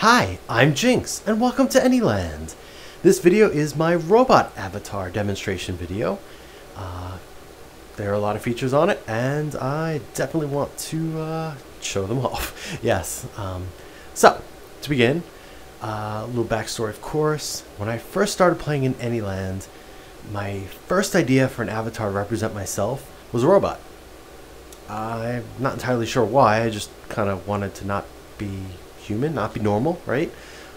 Hi, I'm Jinx, and welcome to Anyland. This video is my robot avatar demonstration video. There are a lot of features on it, and I definitely want to show them off. Yes. So, to begin, a little backstory, of course. When I first started playing in Anyland, my first idea for an avatar to represent myself was a robot. I'm not entirely sure why. I just kind of wanted to not be human, not be normal, right?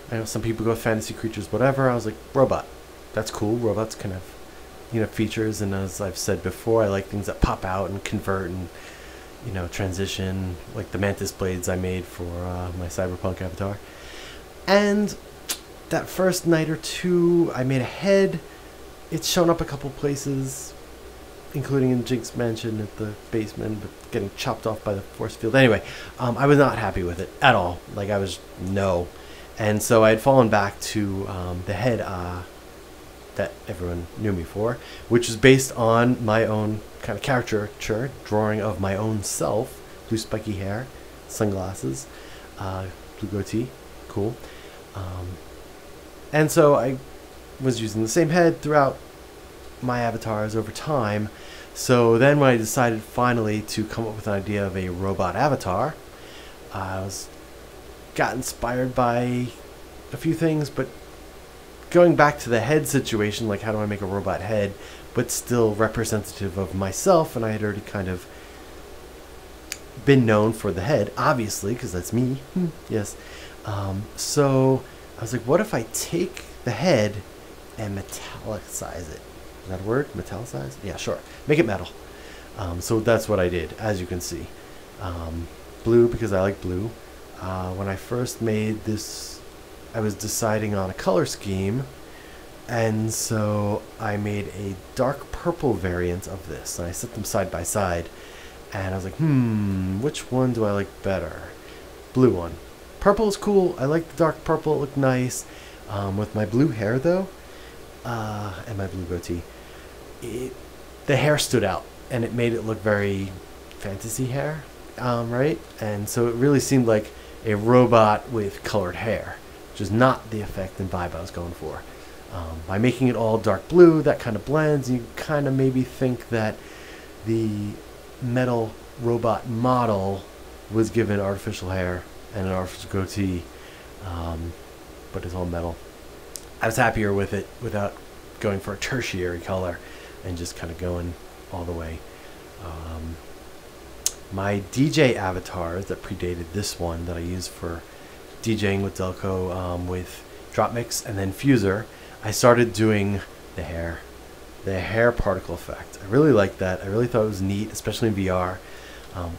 I know some people go with fantasy creatures, whatever. I was like, robot. That's cool. Robots can have, features, and as I've said before, I like things that pop out and convert and, transition, like the mantis blades I made for my cyberpunk avatar. And that first night or two, I made a head. It's shown up a couple places, including in Jinx Mansion at the basement, but getting chopped off by the force field. Anyway, I was not happy with it at all. Like, I was no. And so I had fallen back to the head that everyone knew me for, which is based on my own kind of caricature drawing of my own self. Blue spiky hair, sunglasses, blue goatee, cool. And so I was using the same head throughout my avatars over time. So then when I decided finally to come up with an idea of a robot avatar, I got inspired by a few things, but going back to the head situation, like how do I make a robot head but still representative of myself, and I had already kind of been known for the head, obviously, because that's me. Yes. So I was like, what if I take the head and metallicize it? Is that a word? Metallicize? Yeah, sure. Make it metal. So that's what I did, as you can see. Blue, because I like blue. When I first made this, I was deciding on a color scheme, and so I made a dark purple variant of this, and I set them side by side, and I was like, which one do I like better? Blue one. Purple is cool. I like the dark purple. It looked nice. With my blue hair, though, and my blue goatee, the hair stood out, and it made it look very fantasy hair, right? And so it really seemed like a robot with colored hair, which is not the effect and vibe I was going for. By making it all dark blue, that kind of blends. You kind of maybe think that the metal robot model was given artificial hair and an artificial goatee, but it's all metal. I was happier with it without going for a tertiary color and just kind of going all the way. My DJ avatars that predated this one that I used for DJing with Delco, with Drop Mix and then Fuser, I started doing the hair particle effect. I really liked that. I really thought it was neat, especially in VR.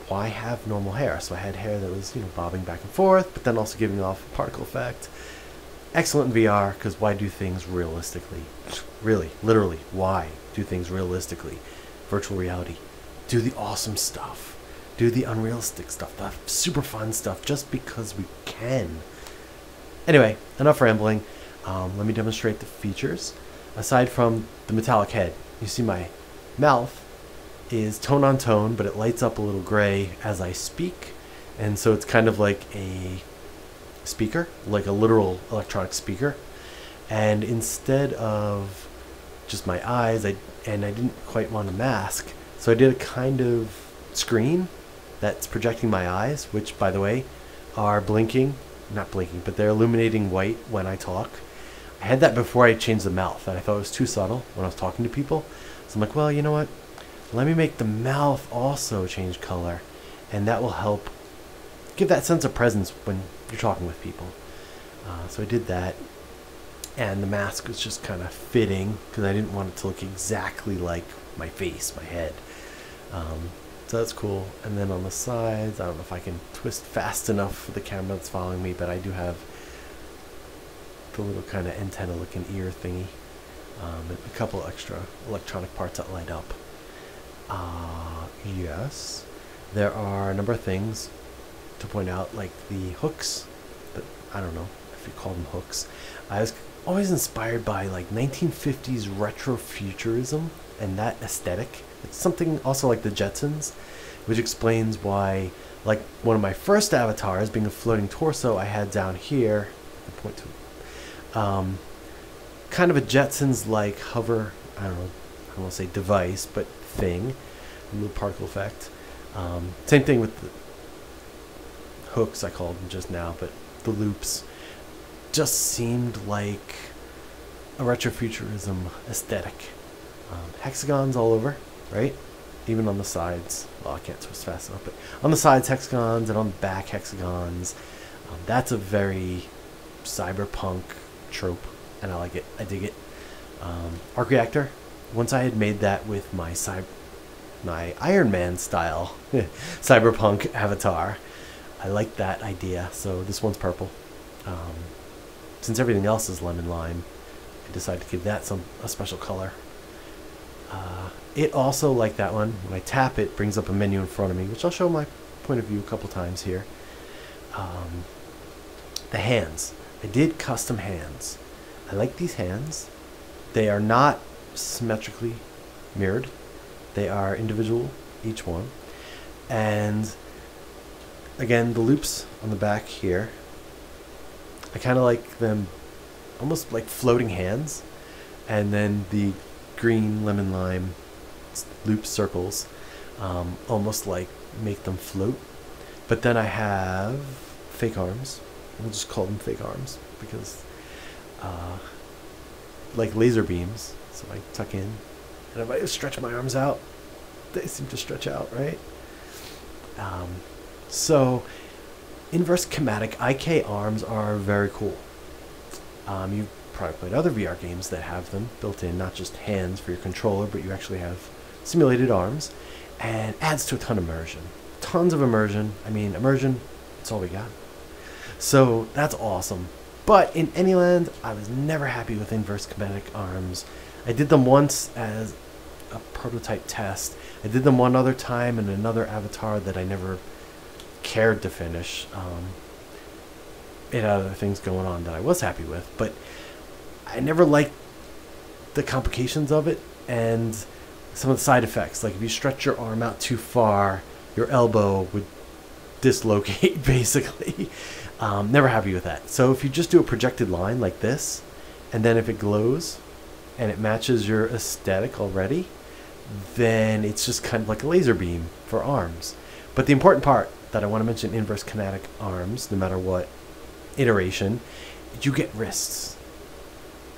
Why have normal hair? So I had hair that was bobbing back and forth, but then also giving off a particle effect. Excellent in VR, because why do things realistically? Really, literally, why do things realistically? Virtual reality. Do the awesome stuff. Do the unrealistic stuff. The super fun stuff, just because we can. Anyway, enough rambling. Let me demonstrate the features. Aside from the metallic head, you see my mouth is tone on tone, but it lights up a little gray as I speak. And so it's kind of like a speaker, like a literal electronic speaker. And instead of just my eyes, I didn't quite want a mask, so I did a kind of screen that's projecting my eyes, which, by the way, are blinking, not blinking, but they're illuminating white when I talk. I had that before I changed the mouth, and I thought it was too subtle when I was talking to people. So I'm like, well, you know what? Let me make the mouth also change color, and that will help give that sense of presence when you're talking with people. So I did that, and the mask was just kind of fitting because I didn't want it to look exactly like my face, my head. So that's cool. And then on the sides, I don't know if I can twist fast enough for the camera that's following me, but I do have the little kind of antenna looking ear thingy, and a couple extra electronic parts that light up. Yes, there are a number of things to point out, like the hooks, but I don't know if you call them hooks. I was always inspired by like 1950s retro futurism and that aesthetic. It's something also like the Jetsons, which explains why, like one of my first avatars being a floating torso I had down here I can point to. Kind of a Jetsons-like hover, I don't want to say device, but thing, a little particle effect. Same thing with the hooks, I called them just now, but the loops just seemed like a retrofuturism aesthetic. Hexagons all over, right? Even on the sides. Well, I can't twist fast enough, but on the sides hexagons and on the back hexagons. That's a very cyberpunk trope, and I like it. I dig it. Arc reactor. Once I had made that with my Iron Man style cyberpunk avatar, I like that idea. So this one's purple. Since everything else is lemon lime, I decided to give that a special color. It also, like that one, when I tap it, brings up a menu in front of me, which I'll show my point of view a couple times here. The hands. I did custom hands. I like these hands. They are not symmetrically mirrored. They are individual, each one. And again, the loops on the back here, I kind of like them almost like floating hands. And then the green lemon lime loop circles almost like make them float. But then I have fake arms. We'll just call them fake arms because like laser beams. So I tuck in, and if I stretch my arms out, they seem to stretch out, right? So inverse chromatic IK arms are very cool. You've probably played other VR games that have them built in, not just hands for your controller, but you actually have simulated arms, and adds to a ton of immersion. Tons of immersion. I mean, immersion, that's all we got. So that's awesome. But in Anyland, I was never happy with inverse chromatic arms. I did them once as a prototype test. I did them one other time in another avatar that I never cared to finish. It had other things going on that I was happy with, but I never liked the complications of it and some of the side effects. Like if you stretch your arm out too far, your elbow would dislocate, basically. Never happy with that. So if you just do a projected line like this, and then if it glows and it matches your aesthetic already, then it's just kind of like a laser beam for arms. But the important part that I want to mention, inverse kinetic arms, no matter what iteration, you get wrists.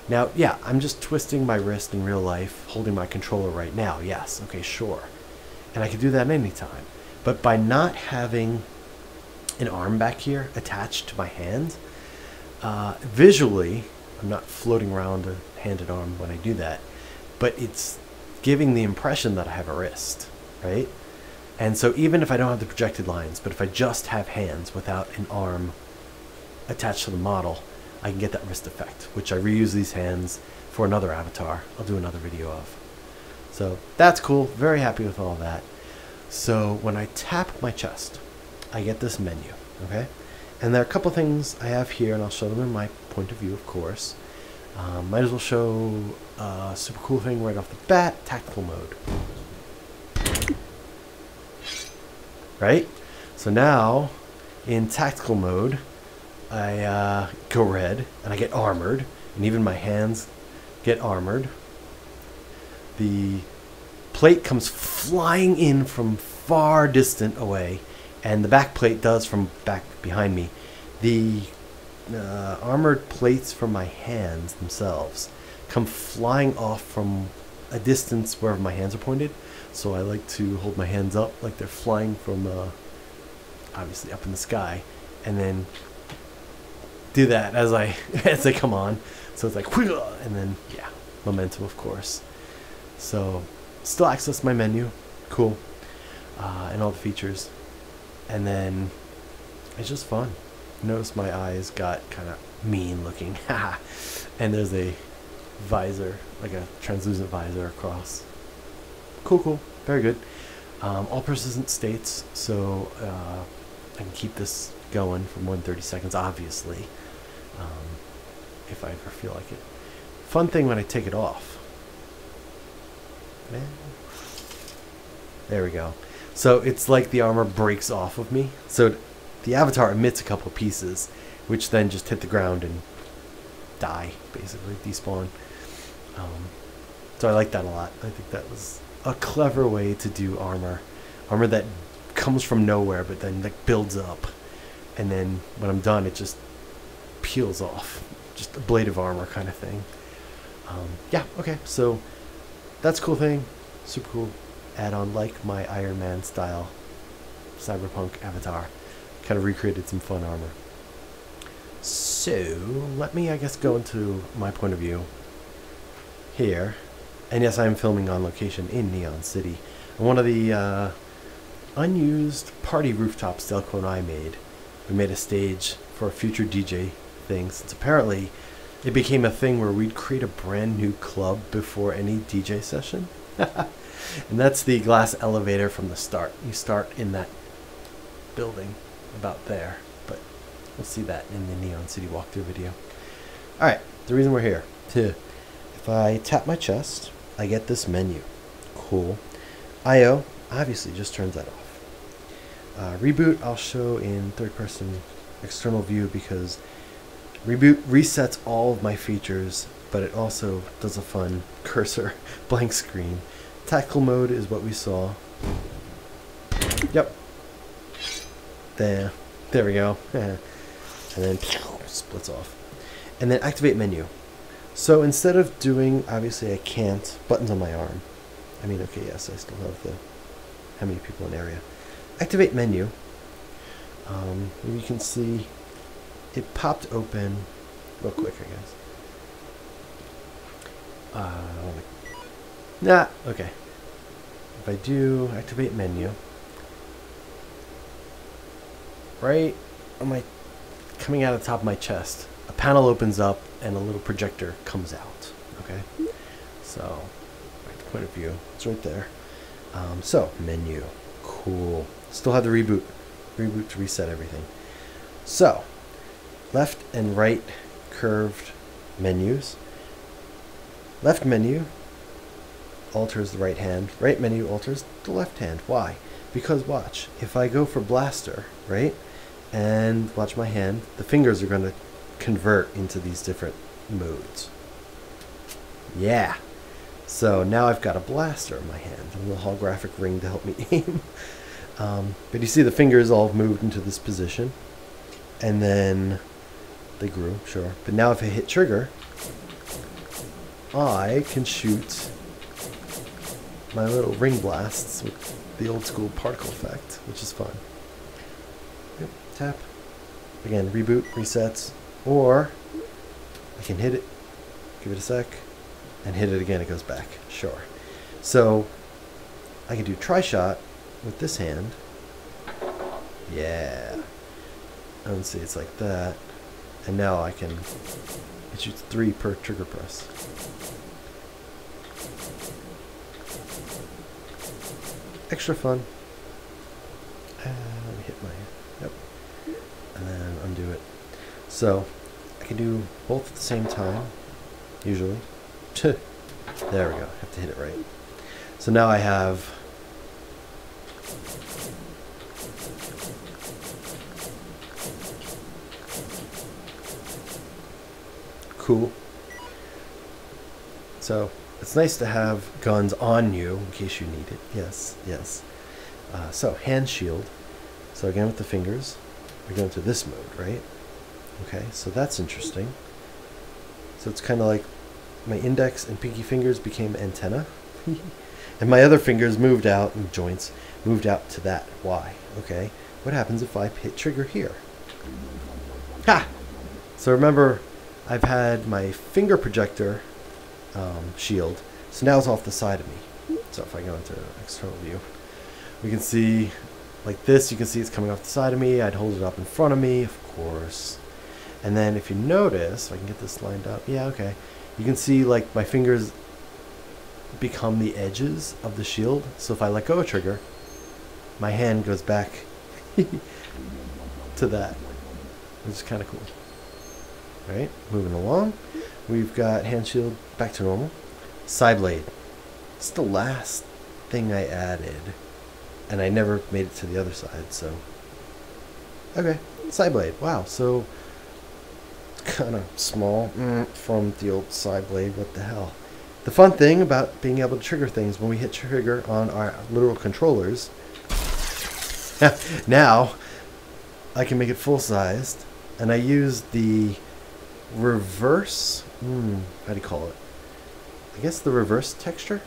Now, yeah, I'm just twisting my wrist in real life, holding my controller right now. Yes, okay, sure. And I can do that anytime. But by not having an arm back here attached to my hand, visually, I'm not floating around a handed arm when I do that, but it's giving the impression that I have a wrist, right? And so even if I don't have the projected lines, but if I just have hands without an arm attached to the model, I can get that wrist effect, which I reuse these hands for another avatar I'll do another video of. So that's cool. Very happy with all that. So when I tap my chest, I get this menu, okay? And there are a couple things I have here, and I'll show them in my point of view, of course. Might as well show a super cool thing right off the bat, tactical mode. Right? So now, in tactical mode, I go red, and I get armored, and even my hands get armored. The plate comes flying in from far distant away, and the back plate does from back behind me. The armored plates from my hands themselves come flying off from a distance wherever my hands are pointed. So I like to hold my hands up like they're flying from obviously up in the sky, and then do that as as they come on. So it's like, and then yeah, momentum, of course. So still access my menu, cool, and all the features, and then it's just fun. Notice my eyes got kind of mean looking, and there's a visor, like a translucent visor across. Cool, very good. All persistent states, so I can keep this going for more than 30 seconds, obviously, if I ever feel like it. Fun thing when I take it off. There we go. So it's like the armor breaks off of me. So the avatar emits a couple pieces, which then just hit the ground and die, basically, despawn. So I like that a lot. I think that was a clever way to do armor. Armor that comes from nowhere, but then like builds up. And then when I'm done, it just peels off. Just a blade of armor kind of thing. Yeah, okay, so that's a cool thing. Super cool add-on, like my Iron Man style cyberpunk avatar. Kind of recreated some fun armor. So let me, I guess, go into my point of view here. And yes, I'm filming on location in Neon City. And one of the unused party rooftops Delco and I made. We made a stage for a future DJ thing, since apparently it became a thing where we'd create a brand new club before any DJ session. And that's the glass elevator from the start. You start in that building about there, but we'll see that in the Neon City walkthrough video. Alright, the reason we're here. If I tap my chest, I get this menu. Cool. IO obviously just turns that off. Reboot I'll show in third person external view because reboot resets all of my features, but it also does a fun cursor blank screen. Tactical mode is what we saw. Yep. There we go. And then splits off. And then activate menu. So instead of doing, obviously I can't, buttons on my arm. I mean, okay, yes, I still have the how many people in area. Activate menu. You can see it popped open real quick, I guess. Okay. If I do activate menu, right on my coming out of the top of my chest, a panel opens up and a little projector comes out. Okay, so right, the point of view, it's right there. So menu, cool. Still have the reboot to reset everything. So left and right curved menus. Left menu alters the right hand. Right menu alters the left hand. Why? Because watch, if I go for blaster, right, and watch my hand, the fingers are going to convert into these different modes. Yeah. So now I've got a blaster in my hand, a little holographic ring to help me aim. But you see the fingers all moved into this position. And then they grew, sure. But now if I hit trigger, I can shoot my little ring blasts with the old school particle effect, which is fun. Yep, tap. Again, reboot, resets. Or I can hit it, give it a sec, and hit it again, it goes back. Sure. So I can do tri-shot with this hand. Yeah. And see, it's like that. And now I can, it shoots 3 per trigger press. Extra fun. Let me hit my, yep. And then undo it. So I can do both at the same time, usually. There we go, I have to hit it right. So now I have cool. So it's nice to have guns on you in case you need it. Yes, yes. So hand shield. So again with the fingers, we're going to this mode, right? Okay, so that's interesting. So it's kind of like my index and pinky fingers became antenna. And my other fingers moved out, and joints moved out to that. Why? Okay, what happens if I hit trigger here? Ha! So remember, I've had my finger projector shield, so now it's off the side of me. So if I go into external view, we can see like this, you can see it's coming off the side of me. I'd hold it up in front of me, of course. And then if you notice, if I can get this lined up, yeah, okay. You can see like my fingers become the edges of the shield. So if I let go of trigger, my hand goes back to that, which is kind of cool. Right, moving along, we've got hand shield back to normal. Side blade. It's the last thing I added, and I never made it to the other side. So, okay, side blade. Wow. So kind of small from the old side blade. What the hell? The fun thing about being able to trigger things when we hit trigger on our literal controllers, now I can make it full-sized, and I use the reverse, how do you call it? I guess the reverse texture.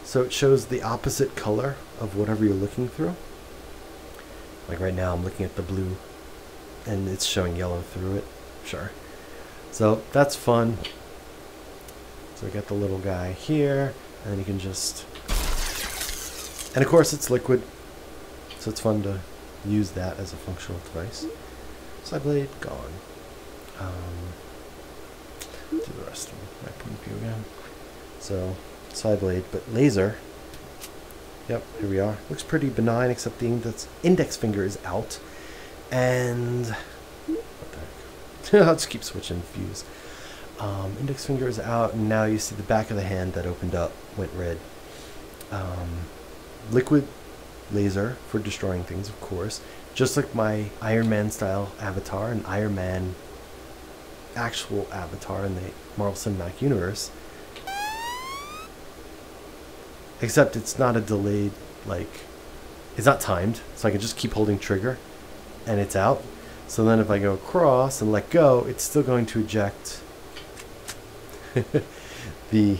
So it shows the opposite color of whatever you're looking through. Like right now I'm looking at the blue, and it's showing yellow through it. Sure. So that's fun. So we got the little guy here, and then you can just... And of course it's liquid, so it's fun to use that as a functional device. Side blade, gone. Do the rest of my point of view again. So, side blade, but laser. Yep, here we are. Looks pretty benign, except the index finger is out. And... what the heck? I'll just keep switching views. Index finger is out, and now you see the back of the hand that opened up went red. Liquid laser for destroying things, of course. Just like my Iron Man style avatar, and Iron Man actual avatar in the Marvel Cinematic Universe. Except it's not a delayed, like, it's not timed, so I can just keep holding trigger, and it's out. So then if I go across and let go, it's still going to eject the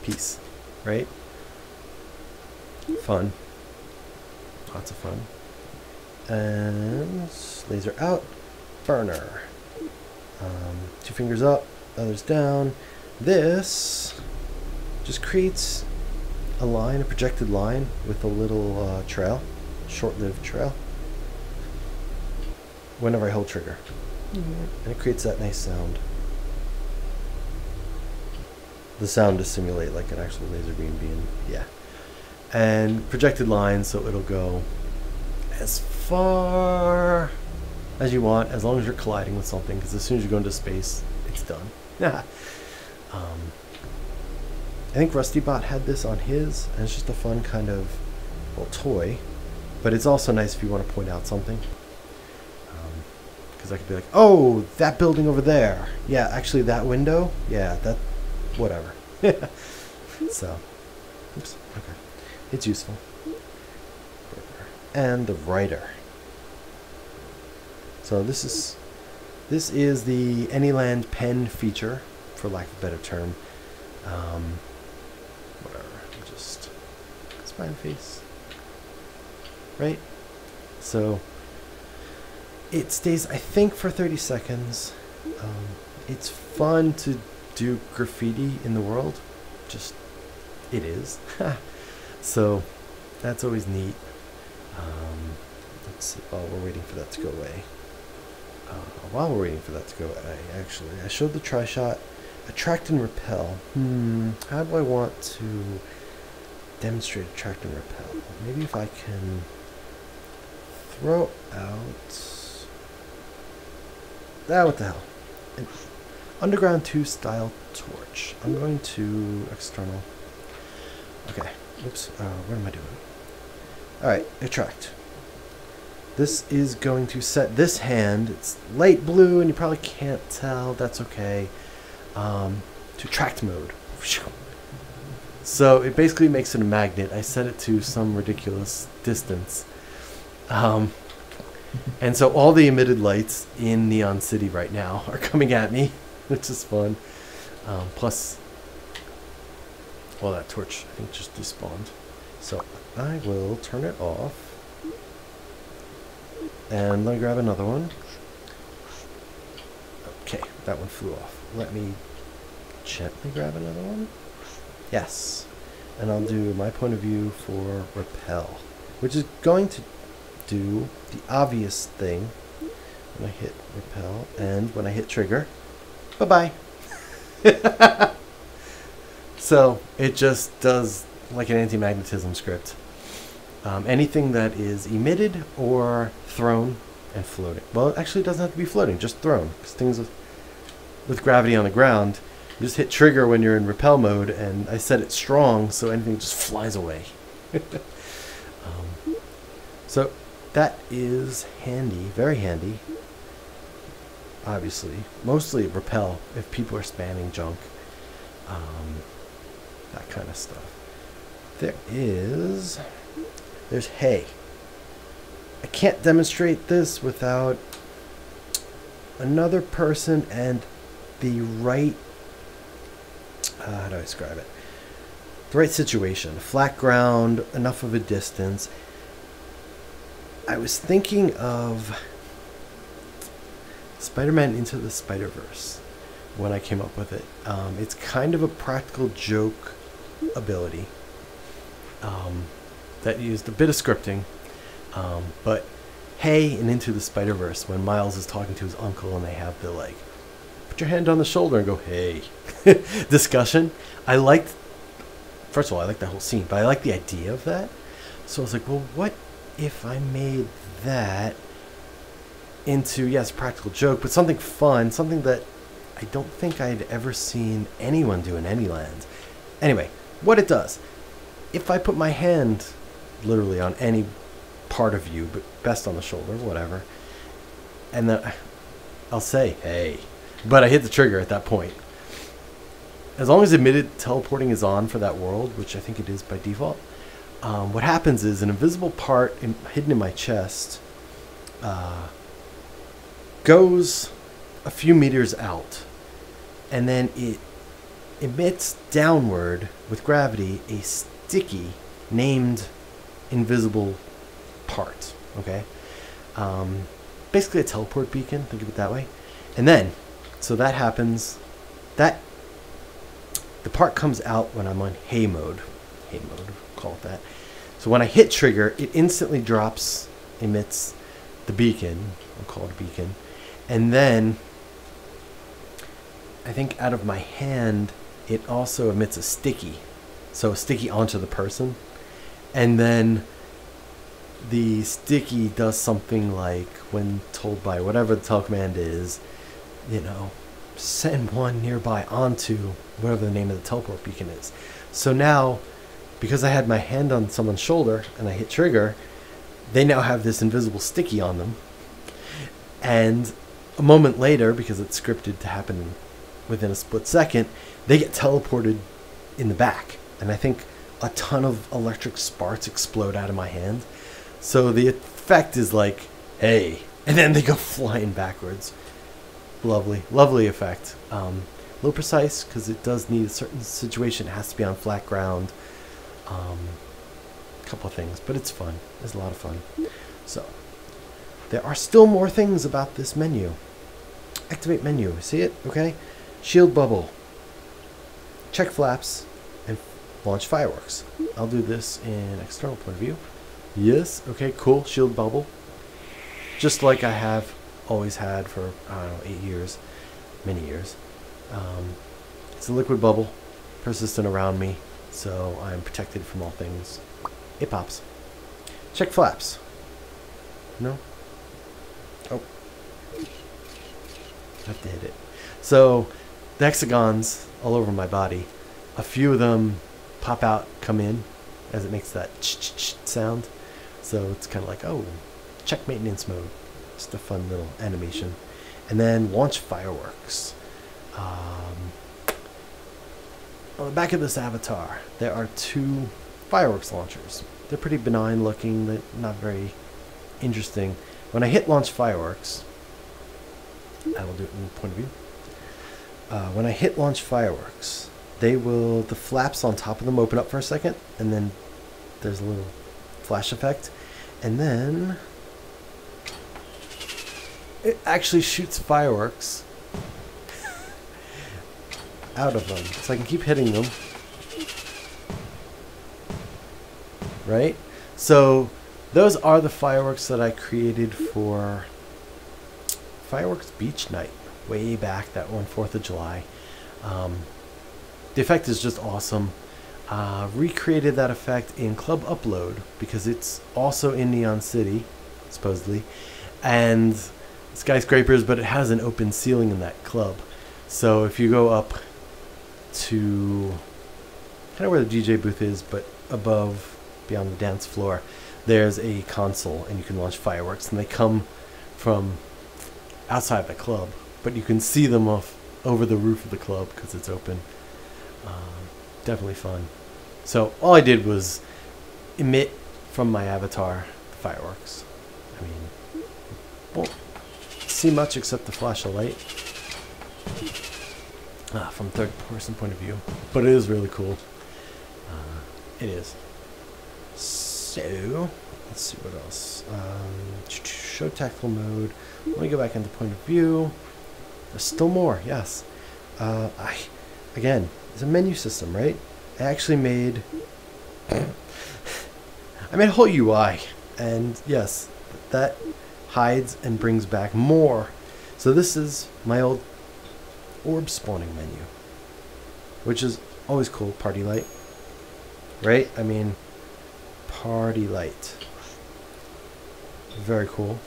piece, right? Fun. Lots of fun. And laser out, burner. 2 fingers up, others down. This just creates a line, a projected line with a little trail, short-lived trail, whenever I hold trigger. And it creates that nice sound. The sound to simulate like an actual laser beam being, yeah. And projected lines, so it'll go as far as you want, as long as you're colliding with something, because as soon as you go into space, it's done. I think RustyBot had this on his, and it's just a fun kind of, well, toy, but it's also nice if you want to point out something. Because I could be like, oh, that building over there. Yeah, actually that window, yeah, that, whatever. So, oops, okay. It's useful. And the writer. So this is the Anyland pen feature, for lack of a better term. Whatever. Just smile face. Right? So it stays, I think, for 30 seconds. It's fun to do graffiti in the world. Just, it is. So that's always neat. Let's see, while we're waiting for that to go away. While we're waiting for that to go away, actually, I showed the tri-shot. Attract and repel. How do I want to demonstrate attract and repel? Maybe if I can throw out... what the hell? An Underground 2 style torch. I'm going to external. Okay. Oops. What am I doing? Alright, attract. This is going to set this hand. It's light blue and you probably can't tell. That's okay. To attract mode. So it basically makes it a magnet. I set it to some ridiculous distance. And so all the emitted lights in Neon City right now are coming at me, which is fun. Plus, well, that torch, I think, just despawned. So I will turn it off. And let me grab another one. Okay, that one flew off. Let me gently grab another one. Yes. And I'll do my point of view for repel, which is going to do the obvious thing when I hit repel and when I hit trigger. Bye-bye. So it just does like an anti-magnetism script. Anything that is emitted or thrown and floating. Well, actually it doesn't have to be floating, just thrown. Because things with gravity on the ground, you just hit trigger when you're in repel mode, and I set it strong so anything just flies away. So that is handy, very handy. obviously. Mostly repel if people are spamming junk. That kind of stuff. There's hay. I can't demonstrate this without another person and the right, how do I describe it? The right situation. Flat ground, enough of a distance. I was thinking of Spider-Man Into the Spider-Verse when I came up with it. It's kind of a practical joke ability that used a bit of scripting, but hey, and Into the Spider-Verse, when Miles is talking to his uncle and they have the like, put your hand on the shoulder and go hey discussion. First of all, I like that whole scene, but I like the idea of that. So I was like, well, what if I made that into, yes, practical joke, but something fun, something that I don't think I'd ever seen anyone do in Anyland. Anyway, what it does, if I put my hand literally on any part of you, but best on the shoulder, whatever, and then I'll say, hey, but I hit the trigger at that point. As long as admitted teleporting is on for that world, which I think it is by default, what happens is an invisible part hidden in my chest goes a few meters out, and then it emits downward with gravity a sticky named invisible part. Okay, basically a teleport beacon, think of it that way. And then so that happens, that the part comes out when I'm on hay mode, call it that. So when I hit trigger, it instantly emits the beacon, I'll call it a beacon, and then I think out of my hand it also emits a sticky, so a sticky onto the person, and then the sticky does something like, when told by whatever the telecommand is, you know, send one nearby onto whatever the name of the teleport beacon is. So now, because I had my hand on someone's shoulder and I hit trigger, they now have this invisible sticky on them. And a moment later, because it's scripted to happen within a split second, they get teleported in the back. And I think a ton of electric sparks explode out of my hand. So the effect is like, hey, and then they go flying backwards. Lovely, lovely effect. A little precise because it does need a certain situation. It has to be on flat ground. A couple of things, but it's fun. It's a lot of fun. So there are still more things about this menu. Activate menu. See it? Okay. Shield bubble. Check flaps and launch fireworks. I'll do this in external point of view. Yes. Okay. Cool. Shield bubble. Just like I have always had for, I don't know, 8 years, many years. It's a liquid bubble, persistent around me, so I'm protected from all things. It pops. Check flaps. No? Oh. I have to hit it. So, the hexagons all over my body, a few of them pop out, come in, as it makes that ch-ch-ch sound. So it's kind of like, oh, check maintenance mode. Just a fun little animation. And then launch fireworks. On the back of this avatar, there are 2 fireworks launchers. They're pretty benign looking, they're not very interesting. When I hit launch fireworks, I will do it in point of view. When I hit launch fireworks, the flaps on top of them open up for a second, and then there's a little flash effect, and then it actually shoots fireworks out of them. So I can keep hitting them. Right? So those are the fireworks that I created for Fireworks Beach Night. Way back, that one, 4th of July. The effect is just awesome. Recreated that effect in Club Upload because it's also in Neon City, supposedly. And skyscrapers, but it has an open ceiling in that club. So if you go up to kind of where the DJ booth is, but above, beyond the dance floor, there's a console and you can launch fireworks, and they come from outside the club. but you can see them off over the roof of the club because it's open. Definitely fun. So all I did was emit from my avatar the fireworks. I mean, won't see much except the flash of light from third person point of view, but it is really cool. It is. So let's see what else. Show tactile mode. Let me go back into point of view. There's still more. Yes. Again, it's a menu system, right? I actually made I made a whole UI, and yes, that hides and brings back more. So this is my old orb spawning menu, which is always cool. Party light, right? I mean, party light. Very cool.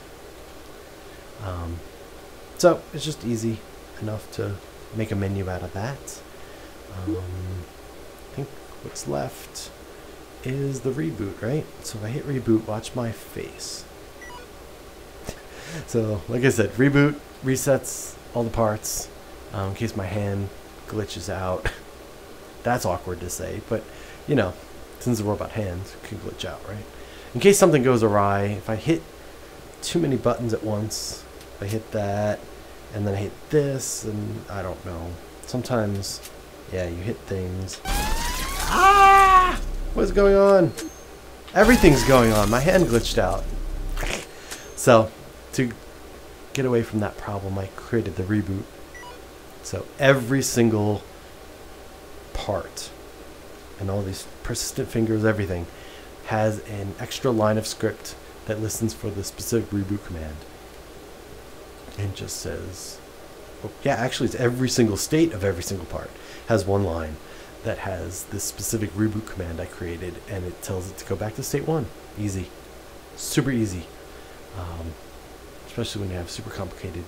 So it's just easy enough to make a menu out of that. I think what's left is the reboot, right? So if I hit reboot, watch my face. So like I said, reboot resets all the parts in case my hand glitches out. That's awkward to say, but you know, since the robot hands can glitch out, right? In case something goes awry, if I hit too many buttons at once, if I hit that and then I hit this, and I don't know, sometimes, yeah, you hit things. Ah! What's going on? Everything's going on. My hand glitched out. So, to get away from that problem, I created the reboot. So every single part and all these persistent fingers, everything, has an extra line of script that listens for the specific reboot command. And just says, oh, yeah, actually it's every single state of every single part has one line that has this specific reboot command I created, and it tells it to go back to state 1. Easy. Super easy. Especially when you have super complicated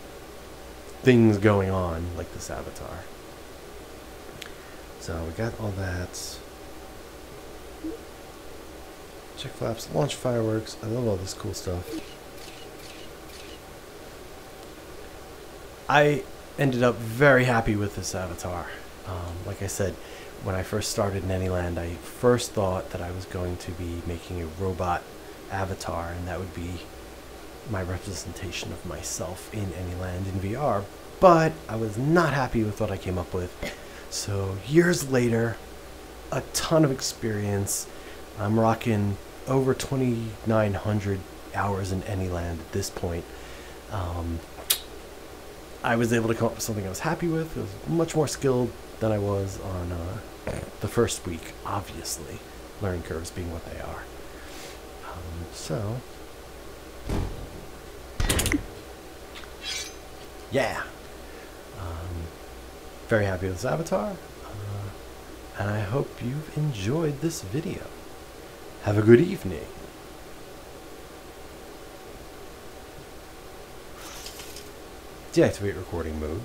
things going on like this avatar. So we got all that. Check flaps, launch fireworks. I love all this cool stuff. I ended up very happy with this avatar. Like I said, when I first started in Anyland, I first thought that I was going to be making a robot avatar, and that would be my representation of myself in Anyland in VR, but I was not happy with what I came up with. So years later, a ton of experience. I'm rocking over 2,900 hours in Anyland at this point. I was able to come up with something I was happy with. It was much more skilled than I was on the first week, obviously. Learning curves being what they are. So, yeah. Very happy with this avatar. And I hope you've enjoyed this video. Have a good evening. Deactivate recording mode.